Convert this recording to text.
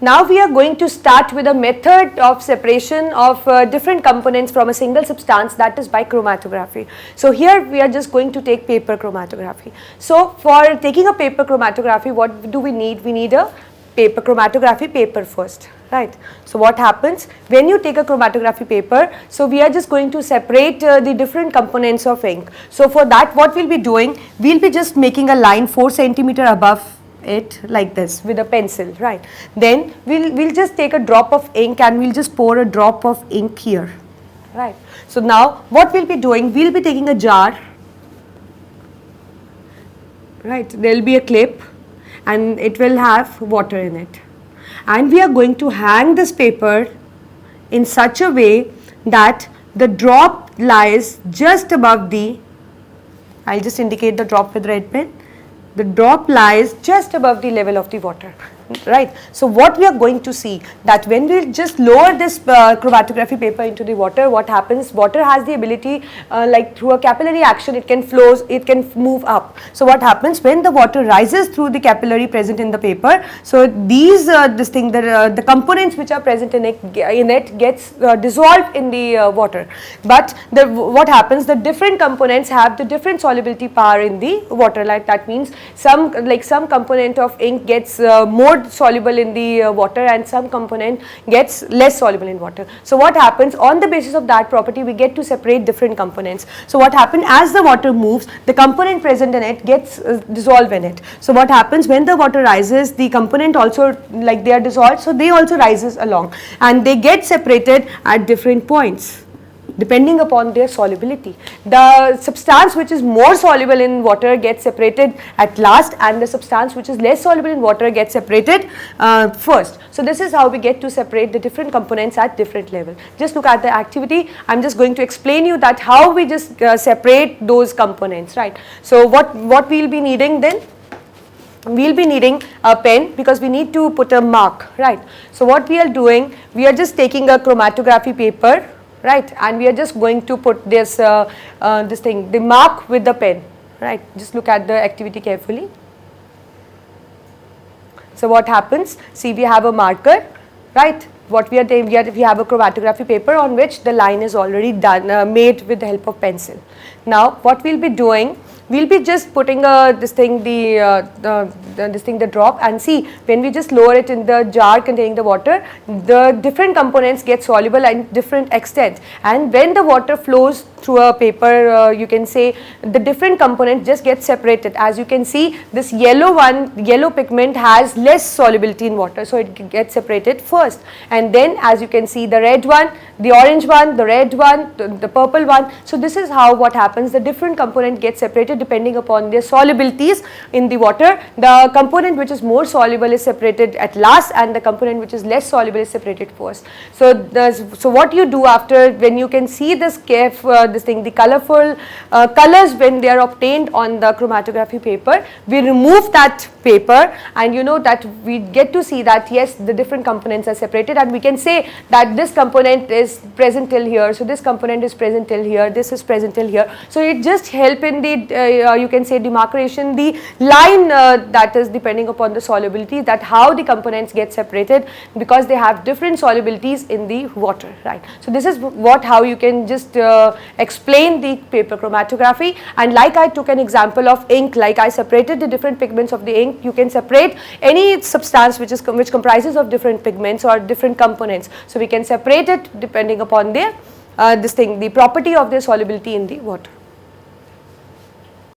Now we are going to start with a method of separation of different components from a single substance, that is by chromatography. So here we are just going to take paper chromatography. So for taking a paper chromatography, what do we need? We need a paper chromatography paper first, right? So what happens when you take a chromatography paper? So we are just going to separate the different components of ink. So for that, what we'll be doing, we'll be just making a line 4 centimeter above it like this with a pencil, right? Then we'll just take a drop of ink and we'll just pour a drop of ink here, right? So now what we'll be doing, we'll be taking a jar, right? There will be a clip and it will have water in it, and we are going to hang this paper in such a way that the drop lies just above the, I'll just indicate the drop with red pen. The drop lies just above the level of the water, right? So what we are going to see, that when we just lower this chromatography paper into the water, what happens, water has the ability like through a capillary action, it can flow, it can move up. So what happens when the water rises through the capillary present in the paper, so these the components which are present in it gets dissolved in the water. But what happens, the different components have the different solubility power in the water, like that means some component of ink gets more soluble in the water and some component gets less soluble in water. So what happens, on the basis of that property, we get to separate different components. So what happens, as the water moves, the component present in it gets dissolved in it. So what happens, when the water rises, the component also, like they are dissolved, so they also rises along and they get separated at different points depending upon their solubility. The substance which is more soluble in water gets separated at last, and the substance which is less soluble in water gets separated first. So this is how we get to separate the different components at different level. Just look at the activity. I'm just going to explain you that how we just separate those components, right? So what we'll be needing then? We'll be needing a pen because we need to put a mark, right? So what we are doing, we are just taking a chromatography paper, right, and we are just going to put this the mark with the pen, right? Just look at the activity carefully. So what happens, see, we have a marker, right? What we are doing, we have a chromatography paper on which the line is already done, made with the help of pencil. Now what we'll be doing, we'll be just putting the drop, and see, when we just lower it in the jar containing the water, the different components get soluble at different extent, and when the water flows through a paper, you can say the different components just get separated. As you can see, this yellow pigment has less solubility in water, so it gets separated first, and then as you can see, the red one, the orange one, the red one, the purple one. So this is how what happens, the different component gets separated depending upon their solubilities in the water. The component which is more soluble is separated at last, and the component which is less soluble is separated first. So what you do after, when you can see this the colorful colors when they are obtained on the chromatography paper, we remove that paper, and you know that we get to see that yes, the different components are separated, and we can say that this component is present till here, so this component is present till here, this is present till here. So it just help in the you can say demarcation, the line that is depending upon the solubility, that how the components get separated because they have different solubilities in the water, right? So this is how you can just explain the paper chromatography. And like I took an example of ink, like I separated the different pigments of the ink, you can separate any substance which comprises of different pigments or different components. So we can separate it depending upon their the property of their solubility in the water.